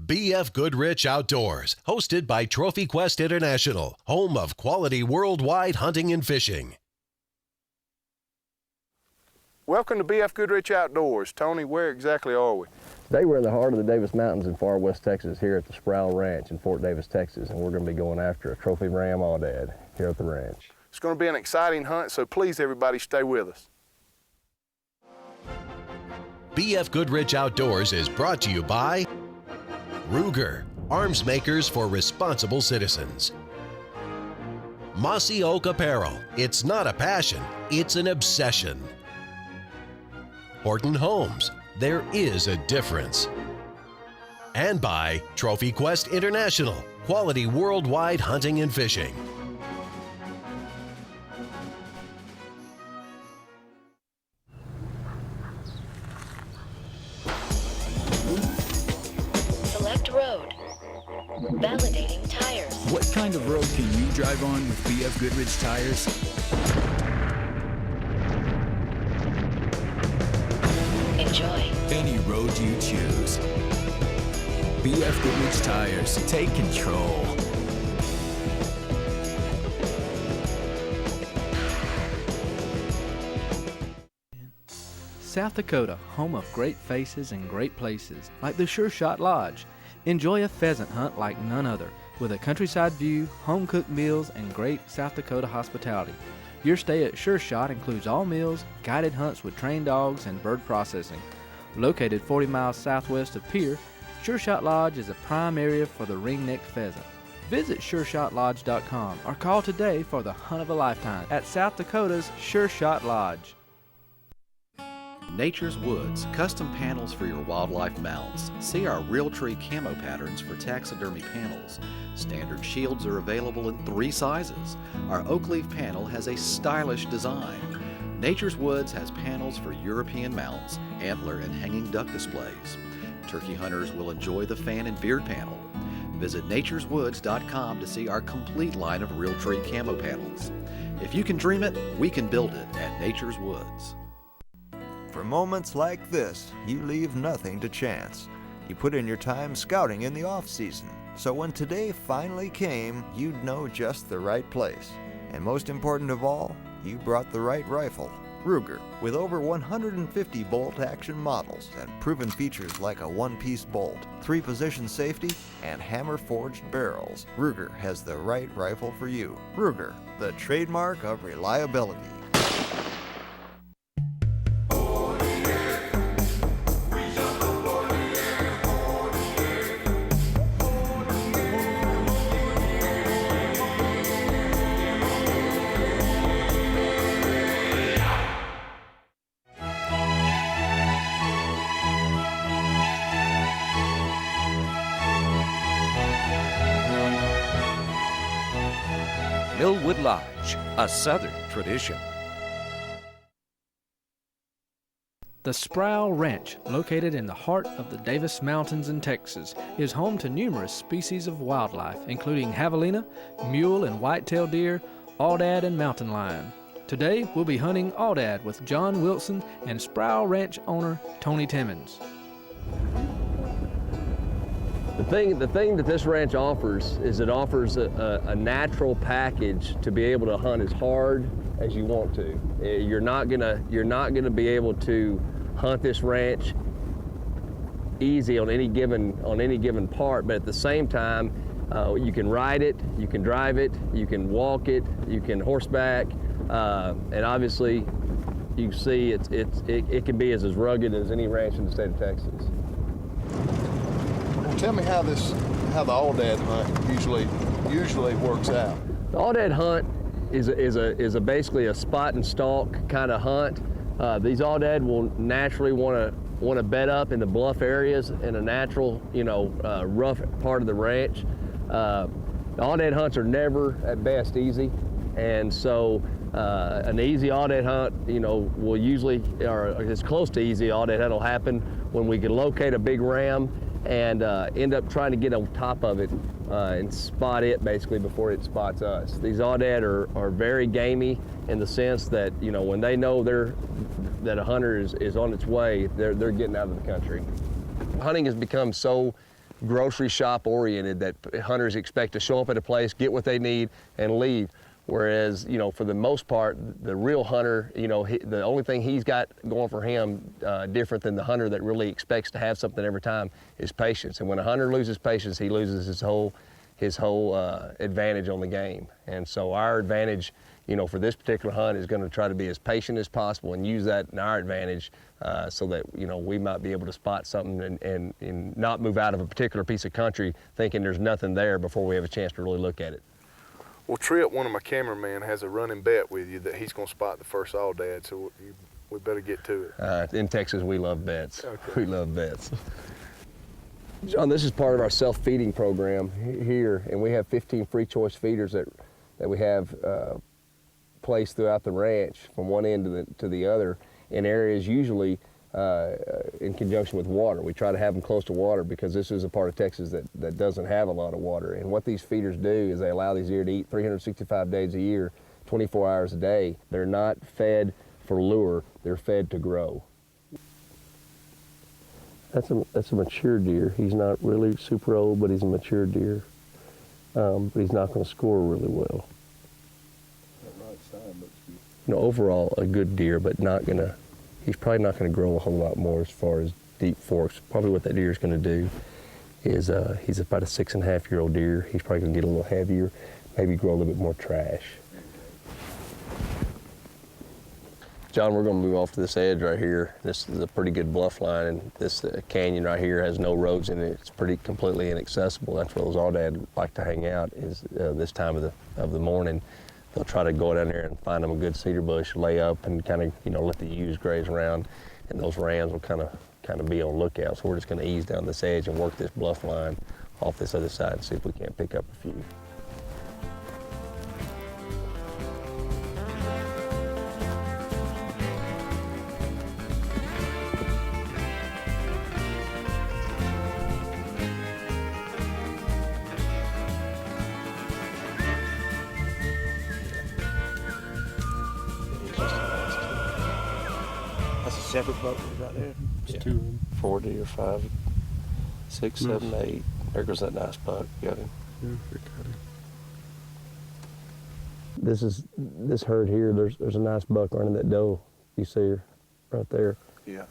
BF Goodrich Outdoors, hosted by Trophy Quest International, home of quality worldwide hunting and fishing. Welcome to BF Goodrich Outdoors. Tony, where exactly are we? Today we're in the heart of the Davis Mountains in far west Texas, here at the Sproul Ranch in Fort Davis, Texas, and we're going to be going after a trophy ram Aoudad here at the ranch. It's going to be an exciting hunt, so please everybody stay with us. BF Goodrich Outdoors is brought to you by Ruger, arms makers for responsible citizens. Mossy Oak Apparel, it's not a passion, it's an obsession. Horton Homes, there is a difference. And by Trophy Quest International, quality worldwide hunting and fishing. Select road. Validating tires. What kind of road can you drive on with BF Goodrich tires? Enjoy. Any road you choose. BF Goodrich tires. Take control. South Dakota, home of great faces and great places, like the Sure Shot Lodge. Enjoy a pheasant hunt like none other, with a countryside view, home-cooked meals, and great South Dakota hospitality. Your stay at Sure Shot includes all meals, guided hunts with trained dogs, and bird processing. Located 40 miles southwest of Pierre, Sure Shot Lodge is a prime area for the ringneck pheasant. Visit SureShotLodge.com or call today for the hunt of a lifetime at South Dakota's Sure Shot Lodge. Nature's Woods, custom panels for your wildlife mounts. See our Realtree camo patterns for taxidermy panels. Standard shields are available in 3 sizes. Our oak leaf panel has a stylish design. Nature's Woods has panels for European mounts, antler and hanging duck displays. Turkey hunters will enjoy the fan and beard panel. Visit natureswoods.com to see our complete line of Realtree camo panels. If you can dream it, we can build it at Nature's Woods. For moments like this, you leave nothing to chance. You put in your time scouting in the off-season, so when today finally came, you'd know just the right place. And most important of all, you brought the right rifle. Ruger, with over 150 bolt-action models and proven features like a one-piece bolt, 3-position safety, and hammer-forged barrels, Ruger has the right rifle for you. Ruger, the trademark of reliability. Millwood Lodge, a Southern tradition. The Sproul Ranch, located in the heart of the Davis Mountains in Texas, is home to numerous species of wildlife, including javelina, mule and whitetail deer, aoudad, and mountain lion. Today, we'll be hunting aoudad with John Wilson and Sproul Ranch owner Tony Timmons. The thing that this ranch offers is it offers a natural package to be able to hunt as hard as you want to. You're not gonna be able to hunt this ranch easy on any given part, but at the same time, you can ride it, you can drive it, you can walk it, you can horseback, and obviously, you can see it can be as rugged as any ranch in the state of Texas. Tell me how the aoudad hunt usually works out. The aoudad hunt is basically a spot and stalk kind of hunt. These aoudad will naturally want to bed up in the bluff areas in a natural, rough part of the ranch. The aoudad hunts are never at best easy, and so an easy aoudad hunt, will usually, or as close to easy aoudad hunt will happen when we can locate a big ram and end up trying to get on top of it and spot it basically before it spots us. These aoudad are very gamey in the sense that, when they know that a hunter is on its way, they're getting out of the country. Hunting has become so grocery shop oriented, that hunters expect to show up at a place, get what they need, and leave. Whereas, you know, for the most part, the real hunter, you know, the only thing he's got going for him, different than the hunter that really expects to have something every time, is patience. And when a hunter loses patience, he loses his whole advantage on the game. And so our advantage, you know, for this particular hunt is going to try to be as patient as possible and use that in our advantage, so that, you know, we might be able to spot something and not move out of a particular piece of country thinking there's nothing there before we have a chance to really look at it. Well, Tripp, one of my cameramen, has a running bet with you that he's going to spot the first Aoudad, so we better get to it. In Texas, we love bets. Okay. We love bets. John, this is part of our self-feeding program here, and we have 15 free choice feeders that we have placed throughout the ranch from one end to the other in areas usually in conjunction with water. We try to have them close to water because this is a part of Texas that doesn't have a lot of water. And what these feeders do is they allow these deer to eat 365 days a year, 24 hours a day. They're not fed for lure, they're fed to grow. That's a mature deer. He's not really super old, but he's a mature deer. But he's not going to score really well. You know, overall a good deer, but he's probably not going to grow a whole lot more as far as deep forks. Probably what that deer is going to do is he's about a 6.5-year-old deer. He's probably going to get a little heavier, maybe grow a little bit more trash. John, we're going to move off to this edge right here. This is a pretty good bluff line, and this canyon right here has no roads in it. It's pretty completely inaccessible. That's where those Aoudads like to hang out, is this time of the morning. They'll try to go down there and find them a good cedar bush, lay up, and kind of, you know, let the ewes graze around, and those rams will kind of be on lookout. So we're just going to ease down this edge and work this bluff line off this other side and see if we can't pick up a few. Separate buck right there. Just 2, 4 deer, 5, 6, 7, 8. There goes that nice buck. Got him. This herd here. There's a nice buck running that doe. You see her right there. Yeah.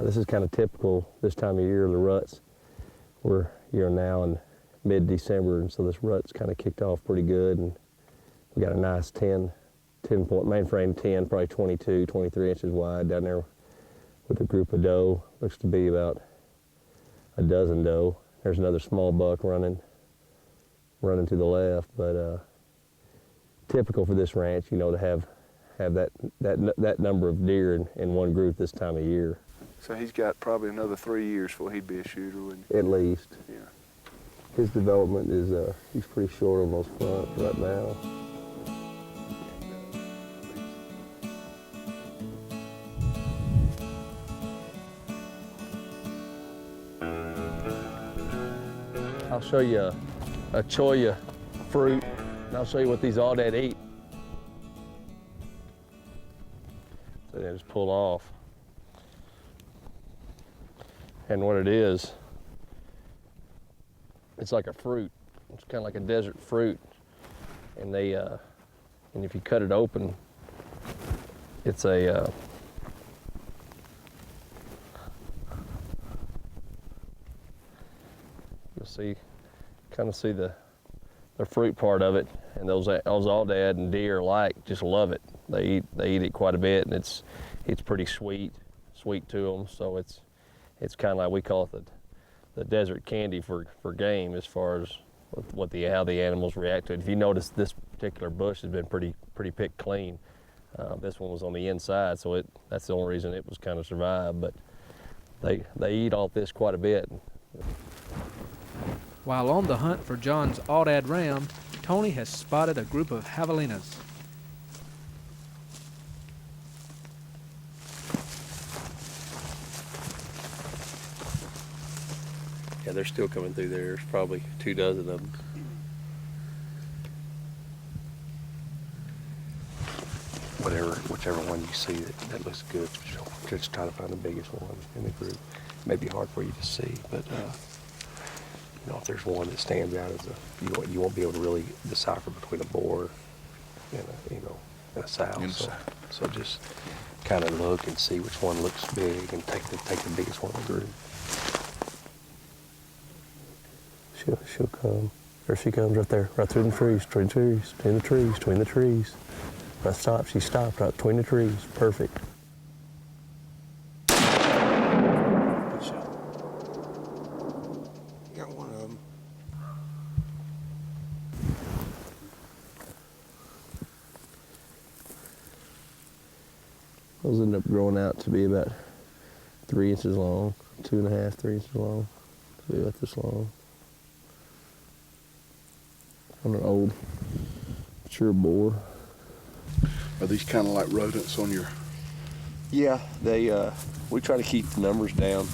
This is kind of typical this time of year. The ruts. We're now in mid-December, and so this rut's kind of kicked off pretty good. And we got a nice 10 point mainframe 10, probably 22, 23 inches wide down there, with a group of doe. Looks to be about a dozen doe. There's another small buck running to the left, but typical for this ranch, you know, to have that number of deer in one group this time of year. So he's got probably another 3 years before he'd be a shooter, wouldn't he? At least. Yeah. His development is, he's pretty short on those fronts right now. I'll show you a cholla fruit, and I'll show you what these Aoudads eat. So they just pull off. And what it is, it's like a fruit. It's kind of like a desert fruit. And and if you cut it open, it's a, you'll kind of see the fruit part of it, and those Aoudads and deer alike just love it. They eat it quite a bit, and it's pretty sweet to them. So it's kind of like, we call it the desert candy for game, as far as how the animals react to it. If you notice, this particular bush has been pretty picked clean. This one was on the inside, so that's the only reason it was kind of survived. But they eat off this quite a bit. While on the hunt for John's Aoudad ram, Tony has spotted a group of javelinas. Yeah, they're still coming through there. There's probably 2 dozen of them. Whichever one you see that looks good, just try to find the biggest one in the group. It may be hard for you to see, but You know, if there's one that stands out as you won't be able to really decipher between a boar and a sow. So just kind of look and see which one looks big and take the biggest one in the group. She'll come. There she comes right there, right through the trees, between the trees. Right, stop. She stopped right between the trees. Perfect. Good shot. You got one of them. Those end up growing out to be about 3 inches long, 2.5, 3 inches long. To be about this long. On an old, mature boar. Are these kind of like rodents on your? Yeah, we try to keep the numbers down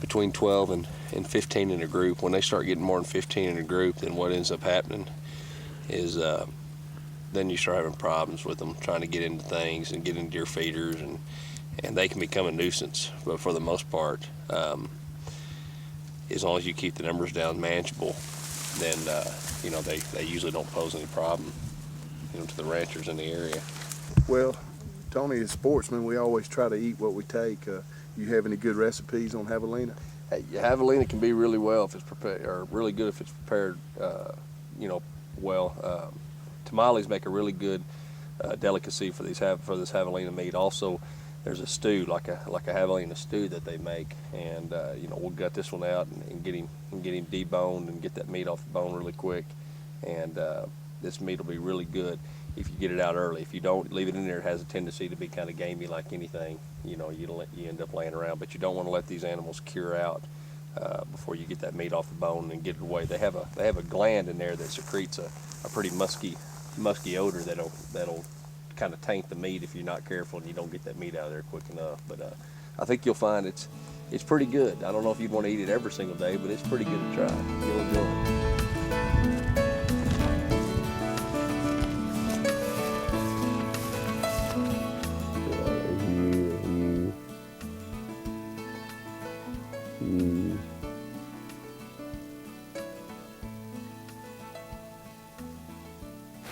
between 12 and 15 in a group. When they start getting more than 15 in a group, then what ends up happening is then you start having problems with them trying to get into things and get into your feeders, and they can become a nuisance. But for the most part, as long as you keep the numbers down manageable, then they usually don't pose any problem, to the ranchers in the area. Well, Tony, as sportsmen, we always try to eat what we take. You have any good recipes on javelina? Hey, javelina can be really well if it's prepared, or really good if it's prepared, well. Tamales make a really good delicacy for this javelina meat. Also, there's a stew, like a javelina stew that they make, and we'll gut this one out and get him deboned and get that meat off the bone really quick, and this meat will be really good if you get it out early. If you don't leave it in there, it has a tendency to be kind of gamey like anything. You end up laying around, but you don't want to let these animals cure out before you get that meat off the bone and get it away. They have a gland in there that secretes a pretty musky odor that'll kind of taint the meat if you're not careful and you don't get that meat out of there quick enough. But I think you'll find it's pretty good. I don't know if you'd want to eat it every single day, but it's pretty good to try. You'll enjoy it.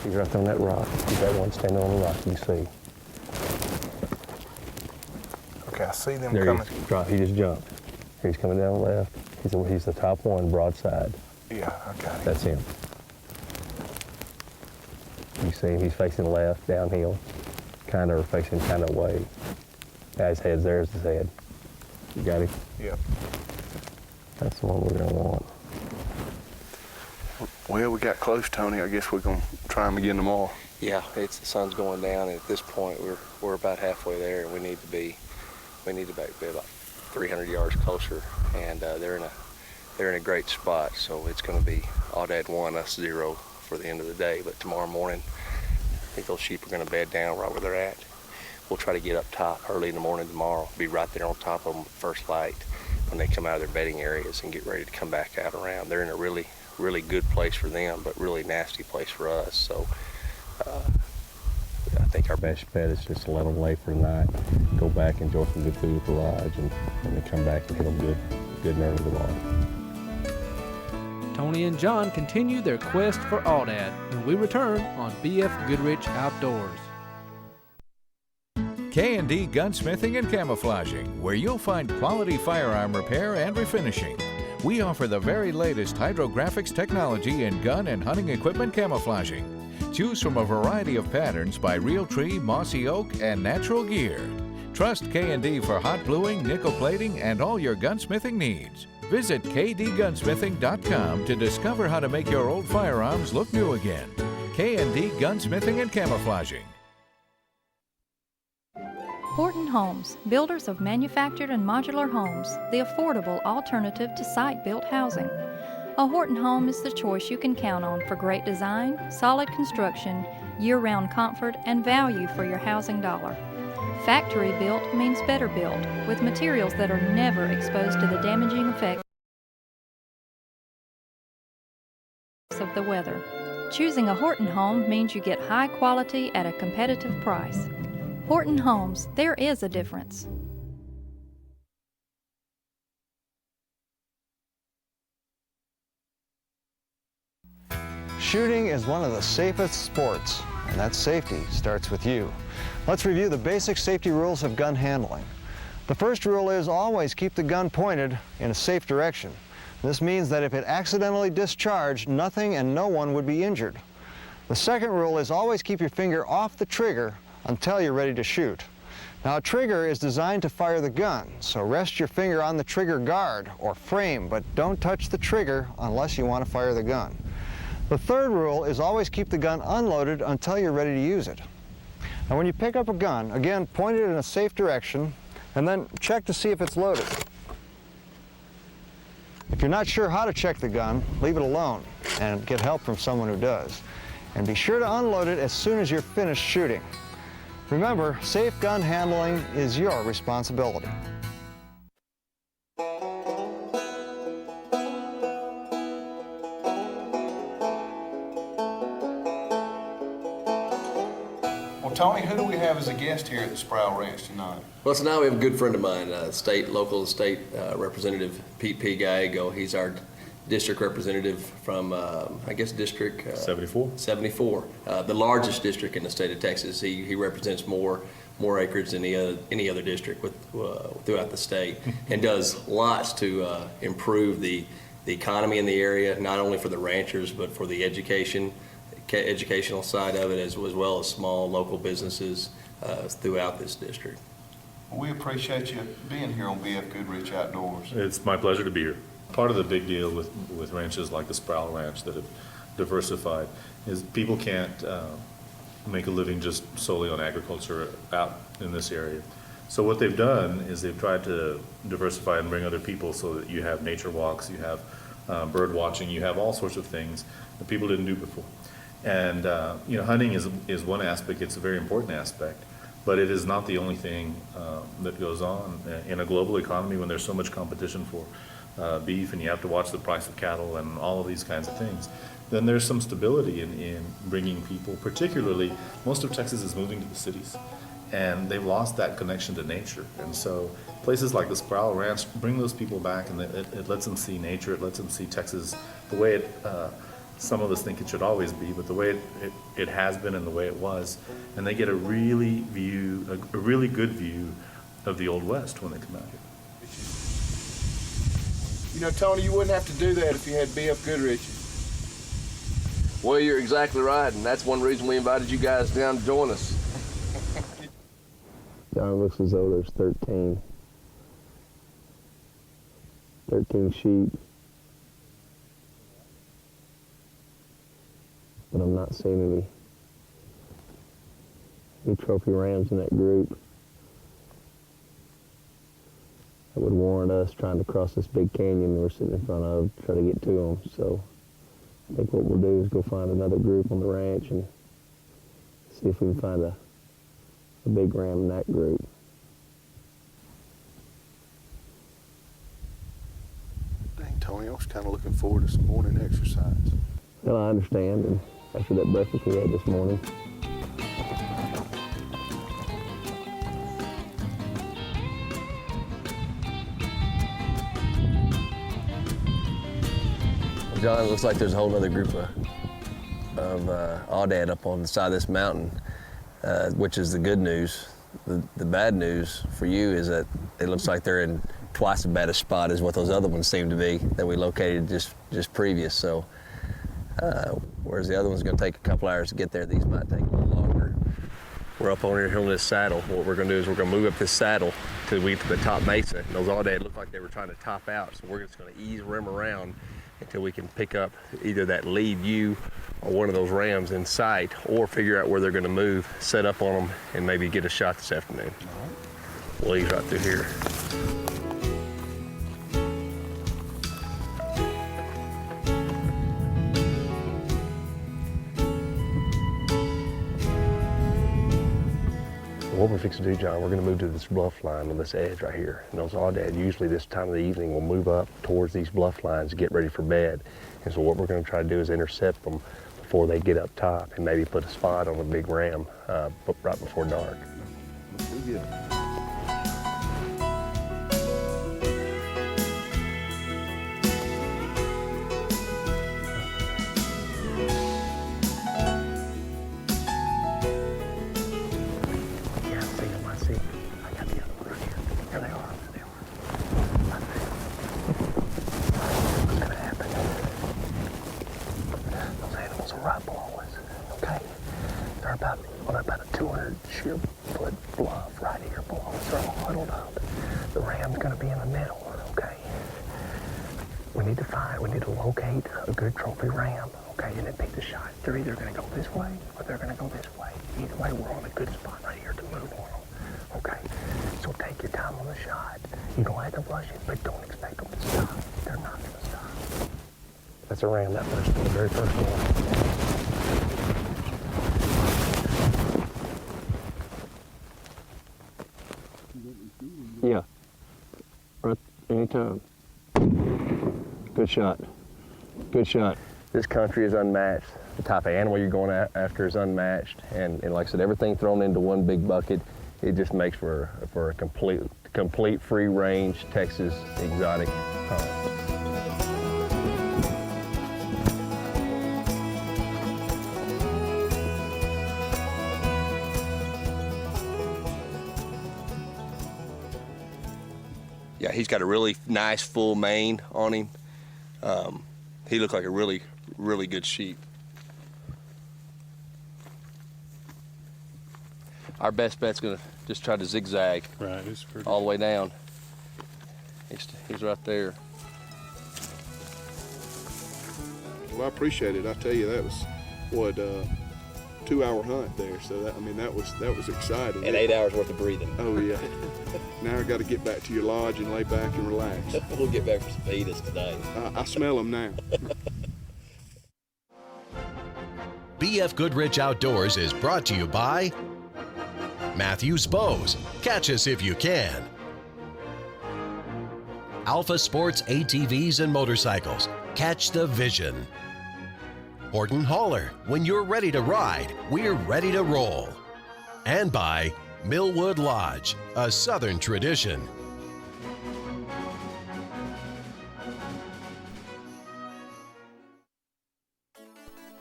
He's right on that rock. He's that one standing on the rock, you see. Okay, I see them there coming. He just jumped. He's coming down the left. He's the top one, broadside. Yeah, I got him. That's him. You see him, he's facing left, downhill, facing away. Yeah, his head's there's his head. You got him? Yep. That's the one we're gonna want. Well, we got close, Tony. I guess we're gonna try them again tomorrow. Yeah, the sun's going down, and at this point we're about halfway there, and we need to be about 300 yards closer, and they're in a great spot. So it's going to be Aoudad 1, us 0 for the end of the day. But tomorrow morning, I think those sheep are going to bed down right where they're at. We'll try to get up top early in the morning tomorrow, be right there on top of them at first light when they come out of their bedding areas and get ready to come back out around. They're in a really good place for them, but really nasty place for us. So I think our best bet is just to let them lay for the night, go back, enjoy some good food at the lodge, and then come back and hit them good and early tomorrow. Tony and John continue their quest for Aoudad when we return on BF Goodrich Outdoors. K&D Gunsmithing and Camouflaging, where you'll find quality firearm repair and refinishing. We offer the very latest hydrographics technology in gun and hunting equipment camouflaging. Choose from a variety of patterns by Realtree, Mossy Oak, and Natural Gear. Trust K&D for hot bluing, nickel plating, and all your gunsmithing needs. Visit kdgunsmithing.com to discover how to make your old firearms look new again. K&D Gunsmithing and Camouflaging. Horton Homes, builders of manufactured and modular homes, the affordable alternative to site-built housing. A Horton home is the choice you can count on for great design, solid construction, year-round comfort, and value for your housing dollar. Factory built means better built, with materials that are never exposed to the damaging effects of the weather. Choosing a Horton home means you get high quality at a competitive price. Horton Homes, there is a difference. Shooting is one of the safest sports, and that safety starts with you. Let's review the basic safety rules of gun handling. The first rule is always keep the gun pointed in a safe direction. This means that if it accidentally discharged, nothing and no one would be injured. The second rule is always keep your finger off the trigger until you're ready to shoot. Now, a trigger is designed to fire the gun, so rest your finger on the trigger guard or frame, but don't touch the trigger unless you want to fire the gun. The third rule is always keep the gun unloaded until you're ready to use it. Now, when you pick up a gun, again, point it in a safe direction, and then check to see if it's loaded. If you're not sure how to check the gun, leave it alone and get help from someone who does. And be sure to unload it as soon as you're finished shooting. Remember, safe gun handling is your responsibility. Well, Tony, who do we have as a guest here at the Sproul Ranch tonight? Well, tonight we have a good friend of mine, local state representative Pete P. Gallego. He's our district representative from, I guess, District 74, the largest district in the state of Texas. He represents more acreage than any other district throughout the state, and does lots to improve the economy in the area, not only for the ranchers but for the educational side of it, as well as small local businesses throughout this district. Well, we appreciate you being here on BF Goodrich Outdoors. It's my pleasure to be here. Part of the big deal with ranches like the Sproul Ranch that have diversified is people can't make a living just solely on agriculture out in this area. So what they've done is they've tried to diversify and bring other people so that you have nature walks, you have bird watching, you have all sorts of things that people didn't do before. And hunting is one aspect. It's a very important aspect, but it is not the only thing that goes on in a global economy when there's so much competition for beef, and you have to watch the price of cattle and all of these kinds of things. Then there's some stability in bringing people, particularly most of Texas is moving to the cities, and they've lost that connection to nature. And so places like the Sproul Ranch bring those people back, and it lets them see nature, it lets them see Texas the way some of us think it should always be, but the way it has been and the way it was. And they get a really good view of the Old West when they come out here. You know, Tony, you wouldn't have to do that if you had BF Goodrich. Well, you're exactly right, and that's one reason we invited you guys down to join us. John, looks as though there's 13 sheep. But I'm not seeing any trophy rams in that group. That would warrant us trying to cross this big canyon we're sitting in front of, try to get to them. So I think what we'll do is go find another group on the ranch and see if we can find a big ram in that group. Dang, Tony, I was kind of looking forward to some morning exercise. Well, I understand, and after that breakfast we had this morning. John, it looks like there's a whole other group of Aoudad up on the side of this mountain, which is the good news. The bad news for you is that it looks like they're in twice as bad a spot as what those other ones seem to be that we located just previous. So, whereas the other one's going to take a couple hours to get there, these might take a little longer. We're up on here on this saddle. What we're going to do is we're going to move up this saddle till we get to the top mesa. And those Aoudad look like they were trying to top out, so we're just going to ease rim around until we can pick up either that lead ewe or one of those rams in sight, or figure out where they're going to move, set up on them, and maybe get a shot this afternoon. All right. We'll ease right through here. What we're fixing to do, John, we're going to move to this bluff line on this edge right here. And those Aoudad, usually this time of the evening, will move up towards these bluff lines to get ready for bed. And so what we're going to try to do is intercept them before they get up top and maybe put a spot on a big ram right before dark. Yeah. 200 sheer foot bluff right here below us. They're all huddled up. The ram's gonna be in the middle, okay? We need to locate a good trophy ram, okay, and then pick the shot. They're either gonna go this way or they're gonna go this way. Either way, we're on a good spot right here to move on them, okay? So take your time on the shot. You don't have to rush it, but don't expect them to stop. They're not gonna stop. That's a ram, that first one, the very first one. Yeah, right, anytime. Good shot, good shot. This country is unmatched. The type of animal you're going after is unmatched. And like I said, everything thrown into one big bucket, it just makes for a complete free range Texas exotic hunt. Yeah, he's got a really nice full mane on him. He looked like a really, really good sheep. Our best bet's gonna just try to zigzag Right, it's pretty. all the way down. He's right there. Well, I appreciate it. I tell you, that was what 2-hour hunt there. So that, I mean, that was exciting. And 8 hours worth of breathing. Oh yeah. Now I got to get back to your lodge and lay back and relax. We'll get back for some fajitas today. I smell them now. BF Goodrich Outdoors is brought to you by Matthews Bows. Catch us if you can. Alpha Sports ATVs and motorcycles. Catch the vision. Horton Hauler. When you're ready to ride, we're ready to roll. And by Millwood Lodge, a Southern tradition.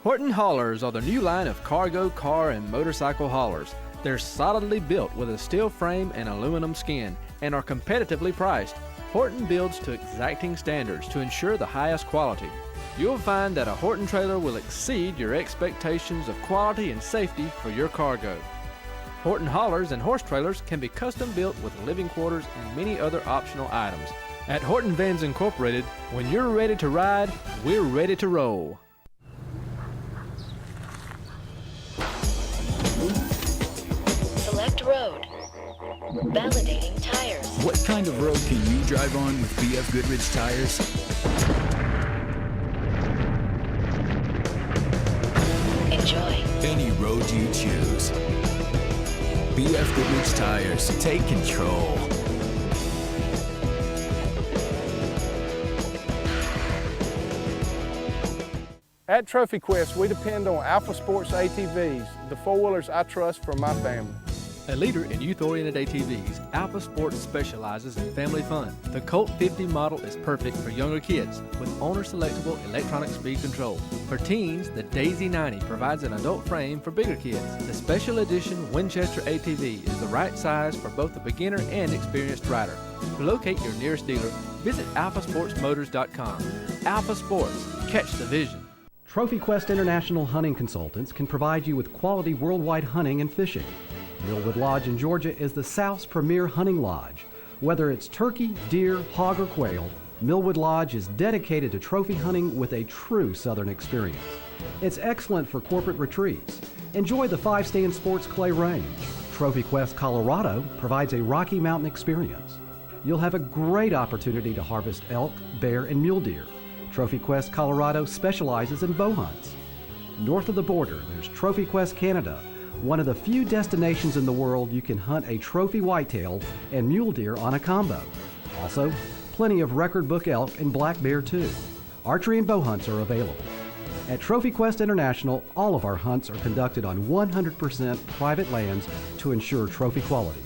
Horton Haulers are the new line of cargo, car, and motorcycle haulers. They're solidly built with a steel frame and aluminum skin and are competitively priced. Horton builds to exacting standards to ensure the highest quality. You'll find that a Horton trailer will exceed your expectations of quality and safety for your cargo. Horton haulers and horse trailers can be custom built with living quarters and many other optional items. At Horton Vans Incorporated, when you're ready to ride, we're ready to roll. Select road. Validating tires. What kind of road can you drive on with BF Goodrich tires? Enjoy. Any road you choose. BF Goodrich tires. Take control. At Trophy Quest, we depend on Alpha Sports ATVs, the four-wheelers I trust for my family. A leader in youth-oriented ATVs, Alpha Sports specializes in family fun. The Colt 50 model is perfect for younger kids with owner-selectable electronic speed control. For teens, the Daisy 90 provides an adult frame for bigger kids. The special edition Winchester ATV is the right size for both the beginner and experienced rider. To locate your nearest dealer, visit alphasportsmotors.com. Alpha Sports, catch the vision. Trophy Quest International Hunting Consultants can provide you with quality worldwide hunting and fishing. Millwood Lodge in Georgia is the South's premier hunting lodge. Whether it's turkey, deer, hog, or quail, Millwood Lodge is dedicated to trophy hunting with a true Southern experience. It's excellent for corporate retreats. Enjoy the 5-stand sports clay range. Trophy Quest Colorado provides a Rocky Mountain experience. You'll have a great opportunity to harvest elk, bear, and mule deer. Trophy Quest Colorado specializes in bow hunts. North of the border, there's Trophy Quest Canada, one of the few destinations in the world you can hunt a trophy whitetail and mule deer on a combo. Also, plenty of record book elk and black bear too. Archery and bow hunts are available. At Trophy Quest International, all of our hunts are conducted on 100% private lands to ensure trophy quality.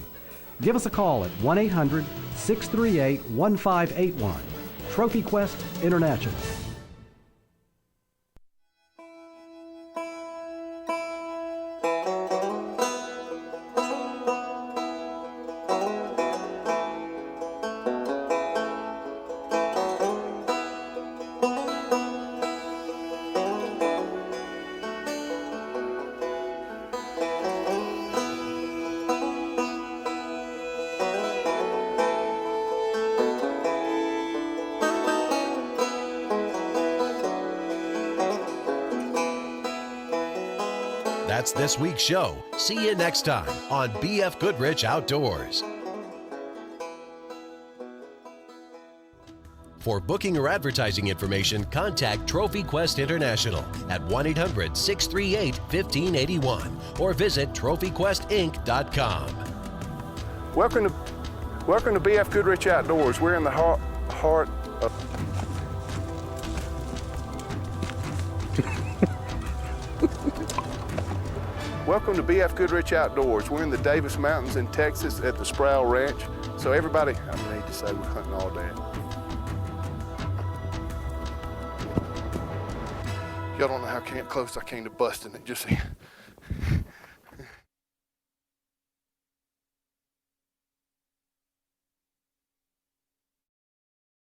Give us a call at 1-800-638-1581. Trophy Quest International. That's this week's show. See you next time on BF Goodrich Outdoors. For booking or advertising information, contact Trophy Quest International at 1-800-638-1581 or visit trophyquestinc.com. Welcome to BF Goodrich Outdoors. We're in the heart of... Welcome to BF Goodrich Outdoors. We're in the Davis Mountains in Texas at the Sproul Ranch. So everybody, I need to say we're hunting Aoudad. Y'all don't know how close I came to busting it. Just